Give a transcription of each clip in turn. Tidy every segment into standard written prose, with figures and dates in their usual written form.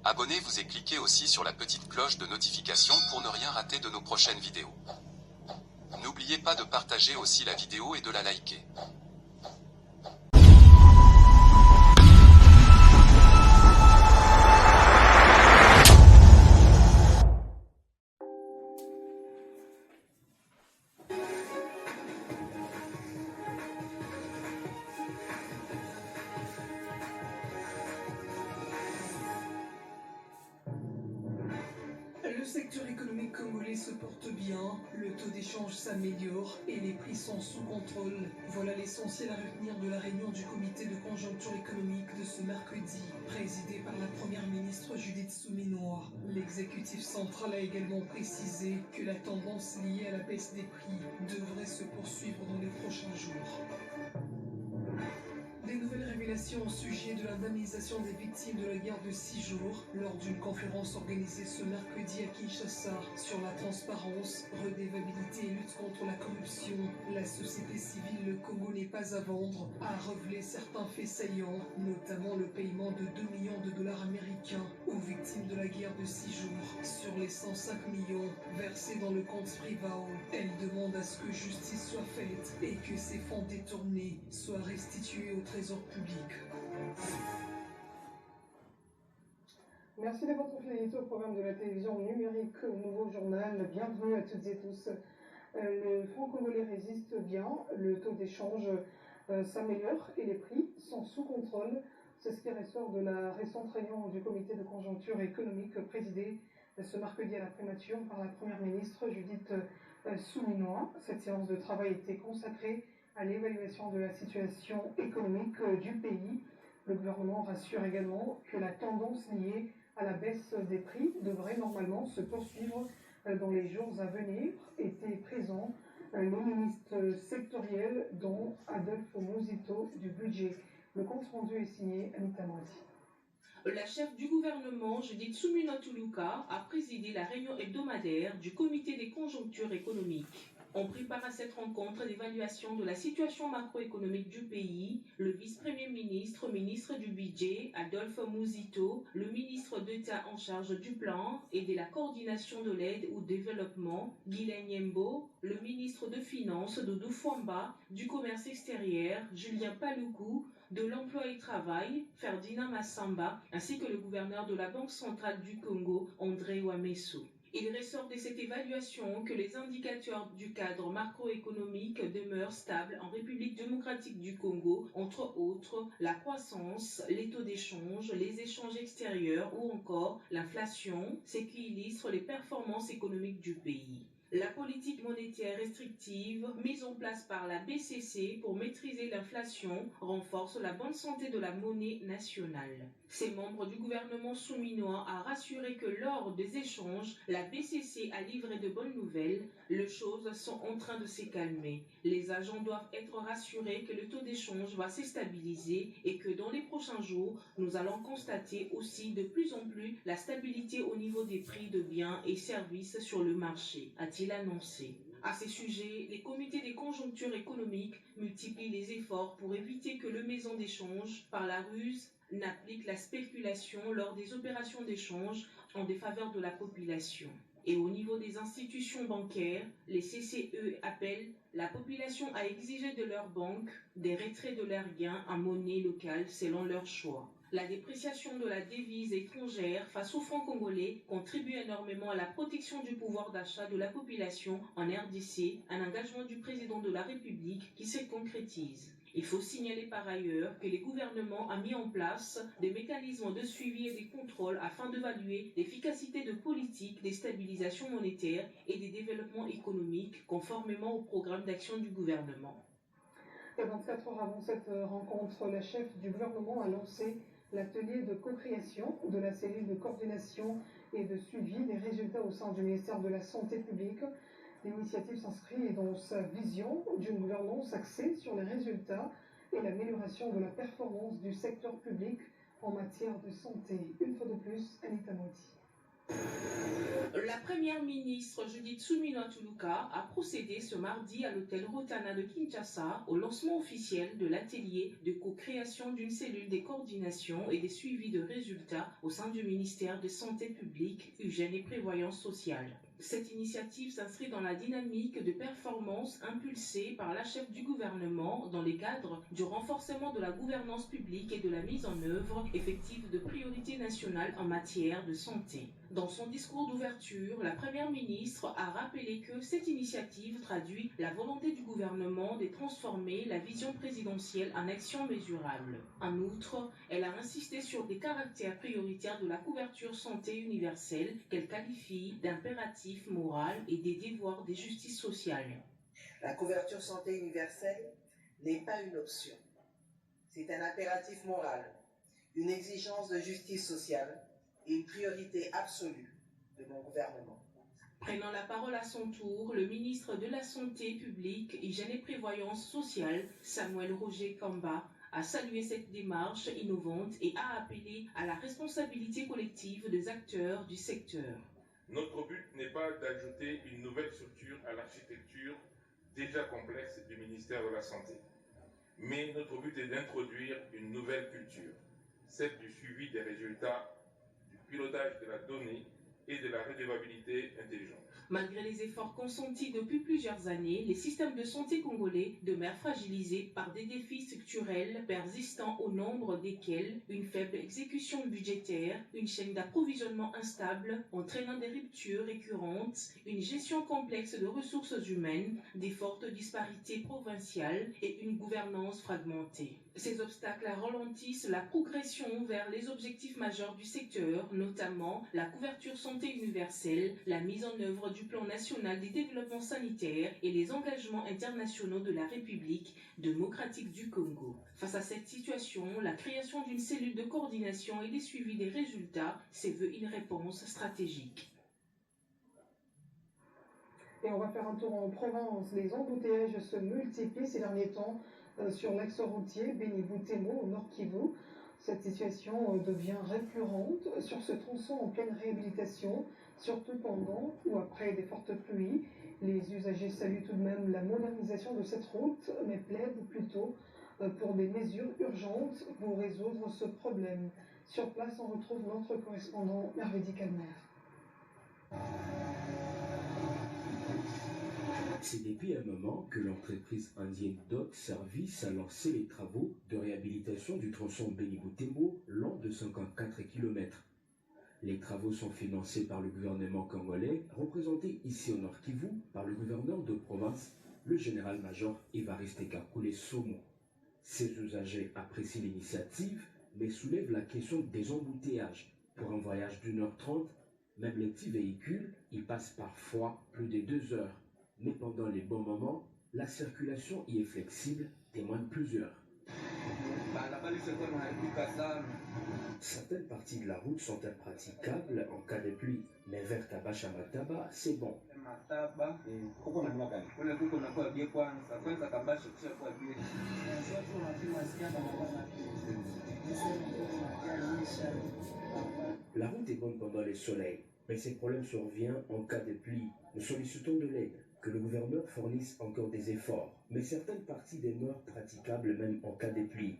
Abonnez-vous et cliquez aussi sur la petite cloche de notification pour ne rien rater de nos prochaines vidéos. N'oubliez pas de partager aussi la vidéo et de la liker. Le secteur économique congolais se porte bien, le taux d'échange s'améliore et les prix sont sous contrôle. Voilà l'essentiel à retenir de la réunion du comité de conjoncture économique de ce mercredi, présidé par la première ministre Judith Suminwa. L'exécutif central a également précisé que la tendance liée à la baisse des prix devrait se poursuivre dans les prochains jours. Des nouvelles révélations au sujet de l'indemnisation des victimes de la guerre de 6 jours lors d'une conférence organisée ce mercredi à Kinshasa sur la transparence, redevabilité et lutte contre la corruption. La société civile Le Congo n'est pas à vendre a révélé certains faits saillants, notamment le paiement de 2 millions de dollars américains aux victimes de la guerre de 6 jours sur les 105 millions versés dans le compte Privao. Elle demande à ce que justice soit faite et que ces fonds détournés soient restitués au trésor public. Merci de votre fidélité au programme de la télévision numérique Nouveau Journal. Bienvenue à toutes et tous. Le franc congolais résiste bien, le taux d'échange s'améliore et les prix sont sous contrôle. C'est ce qui ressort de la récente réunion du comité de conjoncture économique présidé ce mercredi à la primature par la première ministre Judith Suminwa. Cette séance de travail était consacrée à l'évaluation de la situation économique du pays. Le gouvernement rassure également que la tendance liée à la baisse des prix devrait normalement se poursuivre dans les jours à venir. Étaient présents les ministres sectoriels dont Adolphe Muzito du budget. Le compte rendu est signé Anita Moiti. La chef du gouvernement, Judith Suminwa Tuluka, a présidé la réunion hebdomadaire du comité des conjonctures économiques. On prépare à cette rencontre d'évaluation de la situation macroéconomique du pays le vice-premier ministre, ministre du budget, Adolphe Muzito, le ministre d'État en charge du plan et de la coordination de l'aide au développement, Guylaine Yembo, le ministre de Finances, Doudou Fwamba, du commerce extérieur, Julien Paluku, de l'emploi et travail, Ferdinand Massamba, ainsi que le gouverneur de la Banque centrale du Congo, André Wameso. Il ressort de cette évaluation que les indicateurs du cadre macroéconomique demeurent stables en République démocratique du Congo, entre autres la croissance, les taux d'échange, les échanges extérieurs ou encore l'inflation, ce qui illustre les performances économiques du pays. La politique monétaire restrictive mise en place par la BCC pour maîtriser l'inflation renforce la bonne santé de la monnaie nationale. Ces membres du gouvernement souminois a rassuré que lors des échanges, la BCC a livré de bonnes nouvelles. Les choses sont en train de se calmer. Les agents doivent être rassurés que le taux d'échange va se stabiliser et que dans les prochains jours, nous allons constater aussi de plus en plus la stabilité au niveau des prix de biens et services sur le marché, a-t-il annoncé. À ces sujets, les comités des conjonctures économiques multiplient les efforts pour éviter que le maison d'échange, par la ruse, n'applique la spéculation lors des opérations d'échange en défaveur de la population. Et au niveau des institutions bancaires, les CCE appellent la population à exiger de leurs banques des retraits de leurs gains en monnaie locale selon leur choix. La dépréciation de la devise étrangère face au franc congolais contribue énormément à la protection du pouvoir d'achat de la population en RDC, un engagement du président de la République qui se concrétise. Il faut signaler par ailleurs que le gouvernement a mis en place des mécanismes de suivi et de contrôle afin d'évaluer l'efficacité de politiques de stabilisation monétaire et de développement économique conformément au programme d'action du gouvernement. Et 24 heures avant cette rencontre, la chef du gouvernement a lancé l'atelier de co-création de la cellule de coordination et de suivi des résultats au sein du ministère de la Santé publique. L'initiative s'inscrit dans sa vision d'une gouvernance axée sur les résultats et l'amélioration de la performance du secteur public en matière de santé. Une fois de plus, Anita Moiti. La première ministre Judith Suminwa Tuluka a procédé ce mardi à l'hôtel Rotana de Kinshasa au lancement officiel de l'atelier de co-création d'une cellule des coordinations et des suivis de résultats au sein du ministère de Santé publique, Hygiène et Prévoyance sociale. Cette initiative s'inscrit dans la dynamique de performance impulsée par la chef du gouvernement dans les cadres du renforcement de la gouvernance publique et de la mise en œuvre effective de priorités nationales en matière de santé. Dans son discours d'ouverture, la Première ministre a rappelé que cette initiative traduit la volonté du gouvernement de transformer la vision présidentielle en action mesurable. En outre, elle a insisté sur des caractères prioritaires de la couverture santé universelle qu'elle qualifie d'impératif moral et des devoirs de justice sociale. La couverture santé universelle n'est pas une option. C'est un impératif moral, une exigence de justice sociale et une priorité absolue de mon gouvernement. Prenant la parole à son tour, le ministre de la Santé publique, Hygiène et Prévoyance sociale, Samuel Roger Kamba, a salué cette démarche innovante et a appelé à la responsabilité collective des acteurs du secteur. Notre but n'est pas d'ajouter une nouvelle structure à l'architecture déjà complexe du ministère de la Santé, mais notre but est d'introduire une nouvelle culture, celle du suivi des résultats, du pilotage de la donnée et de la redevabilité intelligente. Malgré les efforts consentis depuis plusieurs années, les systèmes de santé congolais demeurent fragilisés par des défis structurels persistants au nombre desquels une faible exécution budgétaire, une chaîne d'approvisionnement instable entraînant des ruptures récurrentes, une gestion complexe de ressources humaines, des fortes disparités provinciales et une gouvernance fragmentée. Ces obstacles ralentissent la progression vers les objectifs majeurs du secteur, notamment la couverture santé universelle, la mise en œuvre du plan national des développements sanitaires et les engagements internationaux de la République démocratique du Congo. Face à cette situation, la création d'une cellule de coordination et des suivis des résultats se veut une réponse stratégique. Et on va faire un tour en Provence. Les embouteillages se multiplient ces derniers temps sur l'axe routier Beni-Boutemo au Nord Kivu. Cette situation devient récurrente sur ce tronçon en pleine réhabilitation, surtout pendant ou après des fortes pluies. Les usagers saluent tout de même la modernisation de cette route, mais plaident plutôt pour des mesures urgentes pour résoudre ce problème. Sur place, on retrouve notre correspondant Hervé Calmer. C'est depuis un moment que l'entreprise indienne Dock Service a lancé les travaux de réhabilitation du tronçon Beni-Boutemo, long de 54 km. Les travaux sont financés par le gouvernement congolais, représenté ici au Nord Kivu par le gouverneur de province, le général-major Évariste Kakule Somo. Ces usagers apprécient l'initiative, mais soulèvent la question des embouteillages. Pour un voyage d'1h30, même les petits véhicules y passent parfois plus de 2 heures. Mais pendant les bons moments, la circulation y est flexible, témoignent plusieurs. Certaines parties de la route sont impraticables en cas de pluie, mais vers Tabasha-Mataba, c'est bon. La route est bonne pendant le soleil, mais ces problèmes surviennent en cas de pluie. Nous sollicitons de l'aide, que le gouverneur fournisse encore des efforts, mais certaines parties demeurent praticables même en cas de pluie.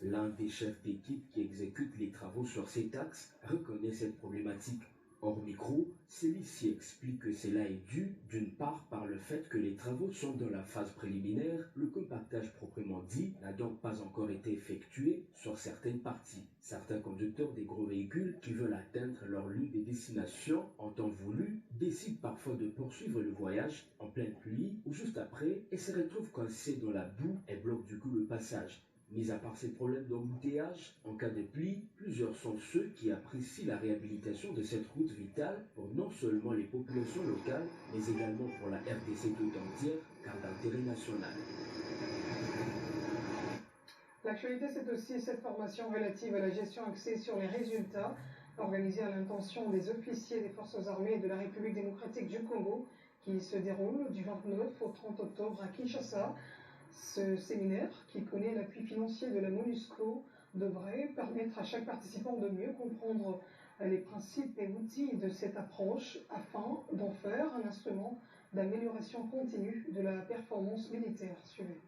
L'un des chefs d'équipe qui exécute les travaux sur cet axe reconnaît cette problématique. Hors micro, celui-ci explique que cela est dû d'une part par le fait que les travaux sont dans la phase préliminaire, le compactage proprement dit n'a donc pas encore été effectué sur certaines parties. Certains conducteurs des gros véhicules qui veulent atteindre leur lieu de destination en temps voulu décident parfois de poursuivre le voyage en pleine pluie ou juste après et se retrouvent coincés dans la boue et bloquent du coup le passage. Mis à part ces problèmes d'embouteillage, en cas de pluie, plusieurs sont ceux qui apprécient la réhabilitation de cette route vitale pour non seulement les populations locales, mais également pour la RDC tout entière, car d'intérêt national. L'actualité, c'est aussi cette formation relative à la gestion axée sur les résultats, organisée à l'intention des officiers des forces armées et de la République démocratique du Congo, qui se déroule du 29 au 30 octobre à Kinshasa. Ce séminaire, qui connaît l'appui financier de la MONUSCO, devrait permettre à chaque participant de mieux comprendre les principes et outils de cette approche afin d'en faire un instrument d'amélioration continue de la performance militaire. Suivez.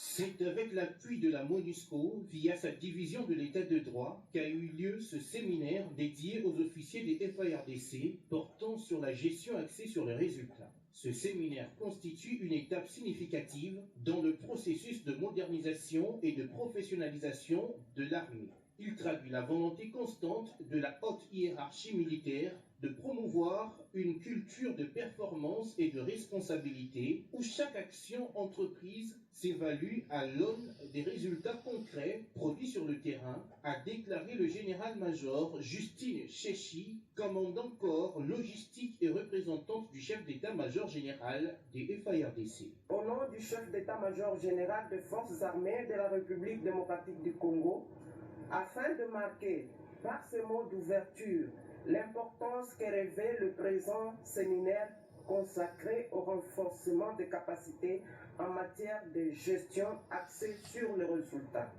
C'est avec l'appui de la MONUSCO, via sa division de l'état de droit, qu'a eu lieu ce séminaire dédié aux officiers des FARDC portant sur la gestion axée sur les résultats. Ce séminaire constitue une étape significative dans le processus de modernisation et de professionnalisation de l'armée. Il traduit la volonté constante de la haute hiérarchie militaire de promouvoir une culture de performance et de responsabilité où chaque action entreprise s'évalue à l'aune des résultats concrets produits sur le terrain, a déclaré le général-major Justine Chéchi, commandant corps logistique et représentante du chef d'état-major général des FARDC. Au nom du chef d'état-major général des forces armées de la République démocratique du Congo, afin de marquer par ces mots d'ouverture l'importance que revêt le présent séminaire consacré au renforcement des capacités en matière de gestion axée sur les résultats.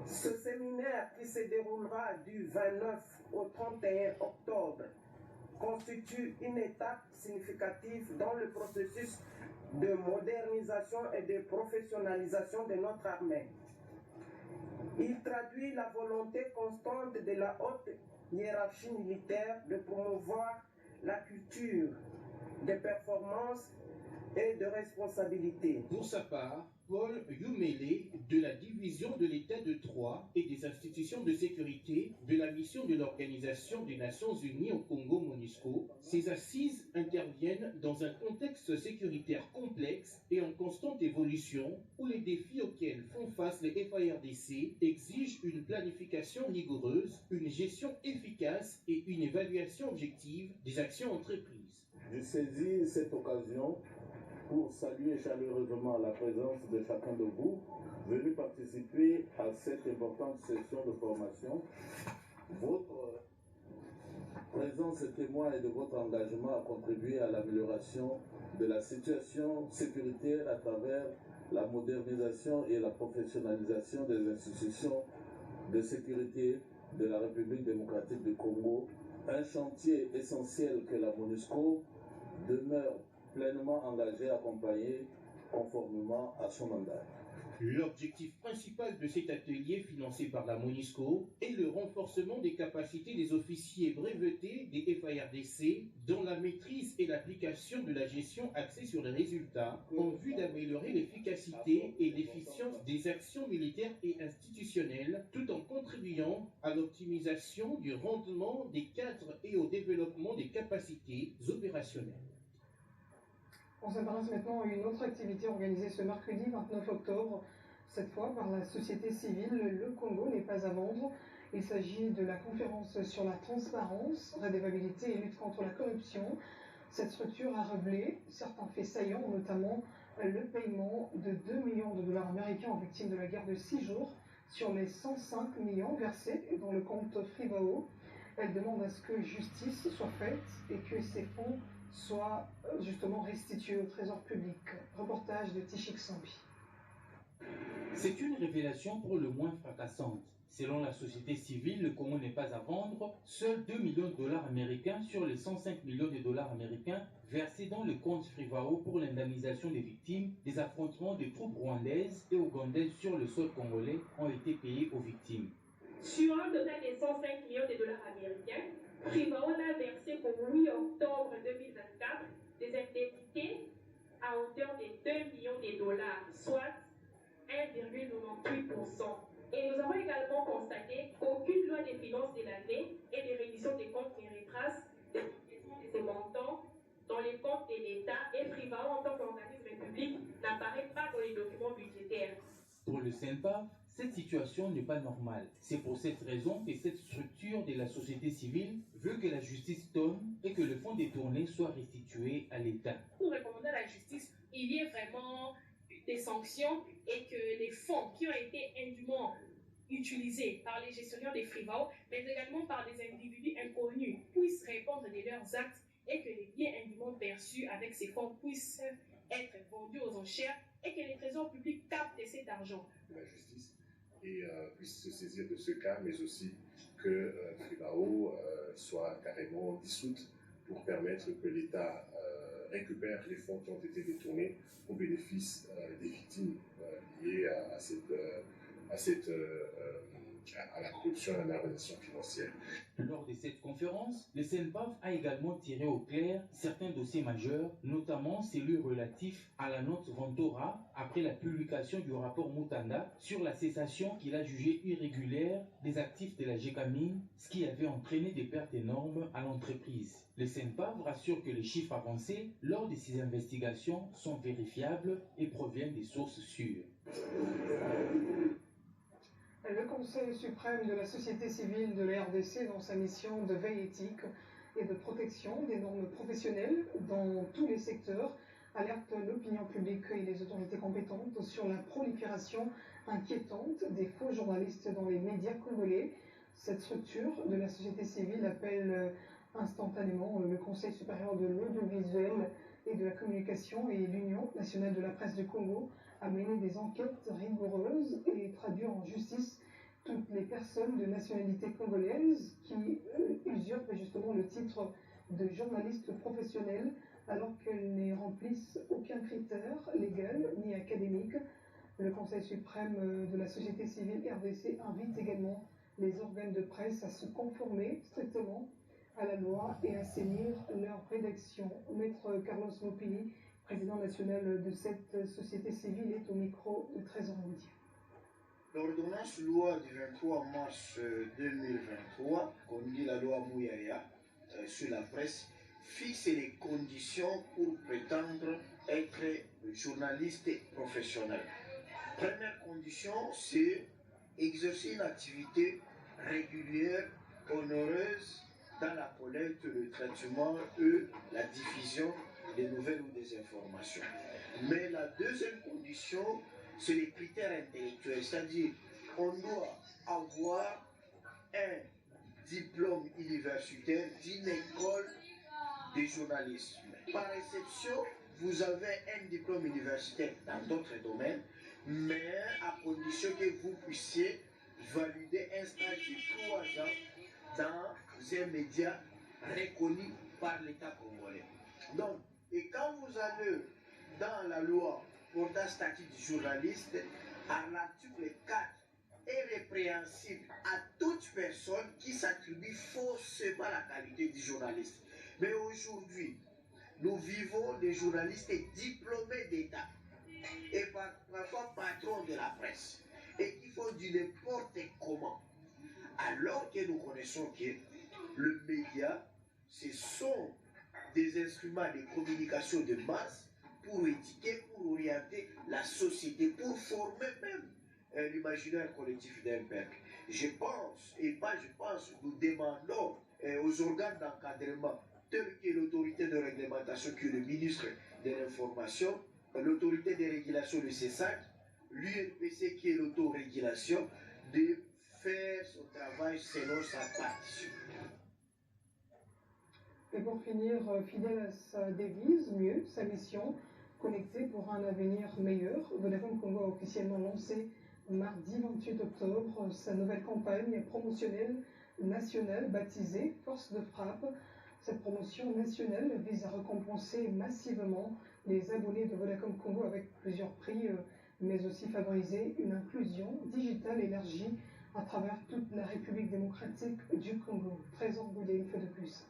Ce séminaire, qui se déroulera du 29 au 31 octobre, constitue une étape significative dans le processus de modernisation et de professionnalisation de notre armée. Il traduit la volonté constante de la haute hiérarchie militaire de promouvoir la culture de performance et de responsabilité. Pour sa part, Paul Youmele, de la division de l'État de Troyes et des institutions de sécurité de la mission de l'Organisation des Nations Unies au Congo MONUSCO, ces assises interviennent dans un contexte sécuritaire complexe et en constante évolution où les défis auxquels font face les FARDC exigent une planification rigoureuse, une gestion efficace et une évaluation objective des actions entreprises. Je saisis cette occasion pour saluer chaleureusement la présence de chacun de vous venus participer à cette importante session de formation. Votre présence témoigne de votre engagement à contribuer à l'amélioration de la situation sécuritaire à travers la modernisation et la professionnalisation des institutions de sécurité de la République démocratique du Congo, un chantier essentiel que la MONUSCO demeure pleinement engagé à accompagner conformément à son mandat. L'objectif principal de cet atelier financé par la MONUSCO est le renforcement des capacités des officiers brevetés des FARDC dans la maîtrise et l'application de la gestion axée sur les résultats en vue d'améliorer l'efficacité et l'efficience des actions militaires et institutionnelles tout en contribuant à l'optimisation du rendement des cadres et au développement des capacités opérationnelles. On s'intéresse maintenant à une autre activité organisée ce mercredi 29 octobre, cette fois par la société civile. Le Congo n'est pas à vendre. Il s'agit de la conférence sur la transparence, redevabilité et lutte contre la corruption. Cette structure a révélé certains faits saillants, notamment le paiement de 2 millions de dollars américains aux victimes de la guerre de 6 jours sur les 105 millions versés dans le compte Frivao. Elle demande à ce que justice soit faite et que ces fonds soit justement restitué au trésor public. Reportage de Tichik Sampi. C'est une révélation pour le moins fracassante. Selon la société civile, le Congo n'est pas à vendre. Seuls 2 millions de dollars américains sur les 105 millions de dollars américains versés dans le compte Frivao pour l'indemnisation des victimes des affrontements des troupes rwandaises et ougandaises sur le sol congolais ont été payés aux victimes. Sur un total de 105 millions de dollars américains, Frivao a versé pour 8 octobre 2024 des indemnités à hauteur de 2 millions de dollars, soit 1,98%. Et nous avons également constaté qu'aucune loi des finances de l'année et des révisions des comptes ne retrace l'utilisation de ces montants dans les comptes de l'État et Frivao en tant qu'organisme public n'apparaît pas dans les documents budgétaires. Pour le CENPAF, cette situation n'est pas normale. C'est pour cette raison que cette structure de la société civile veut que la justice tombe et que le fonds détourné soit restitué à l'État. Pour recommander à la justice, il y ait vraiment des sanctions et que les fonds qui ont été indûment utilisés par les gestionnaires des Frivao, mais également par des individus inconnus, puissent répondre de leurs actes et que les biens indûment perçus avec ces fonds puissent être vendus aux enchères et que les trésors publics captent cet argent. La justice et puisse se saisir de ce cas, mais aussi que Fribao soit carrément dissoute pour permettre que l'État récupère les fonds qui ont été détournés au bénéfice des victimes liées à la corruption et à la malversation financière. Lors de cette conférence, le CNPAV a également tiré au clair certains dossiers majeurs, notamment celui relatif à la note Ventura après la publication du rapport Mutanda sur la cessation qu'il a jugée irrégulière des actifs de la GECAMINE, ce qui avait entraîné des pertes énormes à l'entreprise. Le CNPAV rassure que les chiffres avancés lors de ces investigations sont vérifiables et proviennent des sources sûres. Le Conseil suprême de la société civile de la RDC, dans sa mission de veille éthique et de protection des normes professionnelles dans tous les secteurs, alerte l'opinion publique et les autorités compétentes sur la prolifération inquiétante des faux journalistes dans les médias congolais. Cette structure de la société civile appelle instantanément le Conseil supérieur de l'audiovisuel et de la communication et l'Union nationale de la presse du Congo à mener des enquêtes rigoureuses et traduire en justice toutes les personnes de nationalité congolaise qui usurpent justement le titre de journaliste professionnel alors qu'elles ne remplissent aucun critère légal ni académique. Le Conseil suprême de la société civile RDC invite également les organes de presse à se conformer strictement à la loi et à assainir leur rédaction. Maître Carlos Mopili, président national de cette société civile, est au micro de Trésor Média. L'ordonnance loi du 23 mars 2023, qu'on dit la loi Mouyaya sur la presse, fixe les conditions pour prétendre être journaliste professionnel. Première condition, c'est exercer une activité régulière, honoreuse, dans la collecte, le traitement et la diffusion des nouvelles ou des informations. Mais la deuxième condition, c'est les critères intellectuels, c'est-à-dire on doit avoir un diplôme universitaire d'une école de journalisme. Par exception, vous avez un diplôme universitaire dans d'autres domaines, mais à condition que vous puissiez valider un stage de 3 ans dans un média reconnu par l'État congolais. Donc, et quand vous allez dans la loi portant statut de journaliste, à l'article 4, est répréhensible à toute personne qui s'attribue faussement la qualité de journaliste. Mais aujourd'hui, nous vivons des journalistes diplômés d'État et parfois patrons de la presse et qui font du n'importe comment. Alors que nous connaissons que le média, ce sont des instruments de communication de masse pour éduquer, pour orienter la société, pour former même l'imaginaire collectif d'un peuple. Je pense, nous demandons aux organes d'encadrement, tels que l'autorité de réglementation, qui est le ministre de l'Information, l'autorité de régulation, le CESAC, l'UNPC, qui est l'autorégulation, de faire son travail selon sa partition. Et pour finir, fidèle à sa devise, mieux, sa mission, connecté pour un avenir meilleur, Vodacom Congo a officiellement lancé mardi 28 octobre sa nouvelle campagne promotionnelle nationale baptisée Force de frappe. Cette promotion nationale vise à récompenser massivement les abonnés de Vodacom Congo avec plusieurs prix, mais aussi favoriser une inclusion digitale élargie à travers toute la République démocratique du Congo. Trésor Boudé, une fois de plus.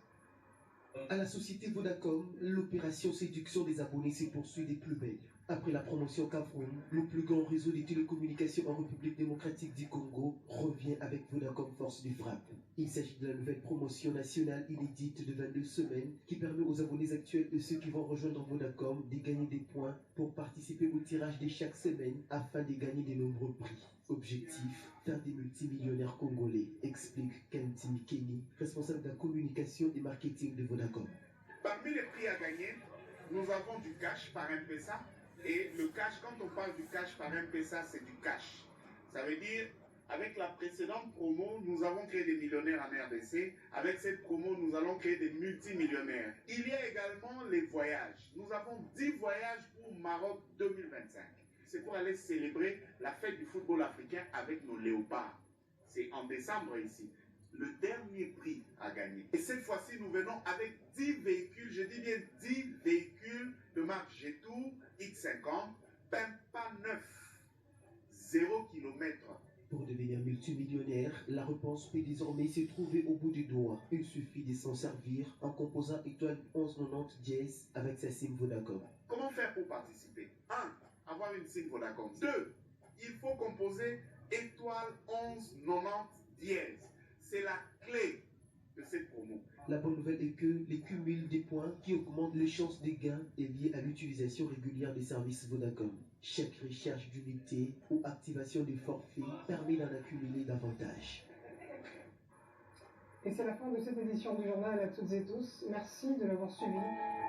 À la société Vodacom, l'opération séduction des abonnés se poursuit des plus belles. Après la promotion Cameroun, le plus grand réseau de télécommunications en République démocratique du Congo revient avec Vodacom Force du Frappe. Il s'agit de la nouvelle promotion nationale inédite de 22 semaines qui permet aux abonnés actuels et ceux qui vont rejoindre Vodacom de gagner des points pour participer au tirage de chaque semaine afin de gagner de nombreux prix. Objectif, faire des multimillionnaires congolais, explique Kentim Kenny, responsable de la communication et marketing de Vodacom. Parmi les prix à gagner, nous avons du cash par M-Pesa. Et le cash, quand on parle du cash par M-Pesa, c'est du cash. Ça veut dire, Avec la précédente promo, nous avons créé des millionnaires en RDC. Avec cette promo, nous allons créer des multimillionnaires. Il y a également les voyages. Nous avons 10 voyages pour Maroc 2025. C'est pour aller célébrer la fête du football africain avec nos léopards. C'est en décembre ici. Le dernier prix à gagner. Et cette fois-ci, nous venons avec 10 véhicules, je dis bien 10 véhicules de marque Jetour X50, pas neuf, 0 km. Pour devenir multimillionnaire, la réponse peut désormais se trouver au bout du doigt. Il suffit de s'en servir en composant étoile 1190 dièse avec sa SIM Vodacom. Comment faire pour participer? 1. Avoir une SIM Vodacom. 2. Il faut composer étoile 1190 dièse. C'est la clé de cette promo. La bonne nouvelle est que les cumuls des points qui augmentent les chances de gain est lié à l'utilisation régulière des services Vodacom. Chaque recharge d'unité ou activation des forfaits permet d'en accumuler davantage. Et c'est la fin de cette édition du journal à toutes et tous. Merci de l'avoir suivi.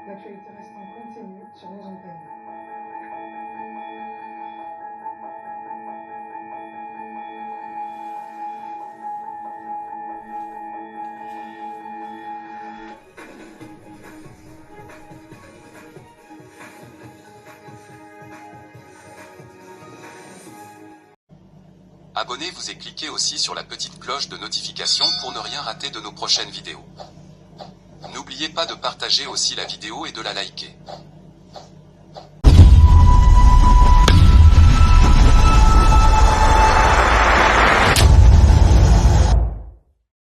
L'actualité reste en continu sur nos antennes. Abonnez-vous et cliquez aussi sur la petite cloche de notification pour ne rien rater de nos prochaines vidéos. N'oubliez pas de partager aussi la vidéo et de la liker.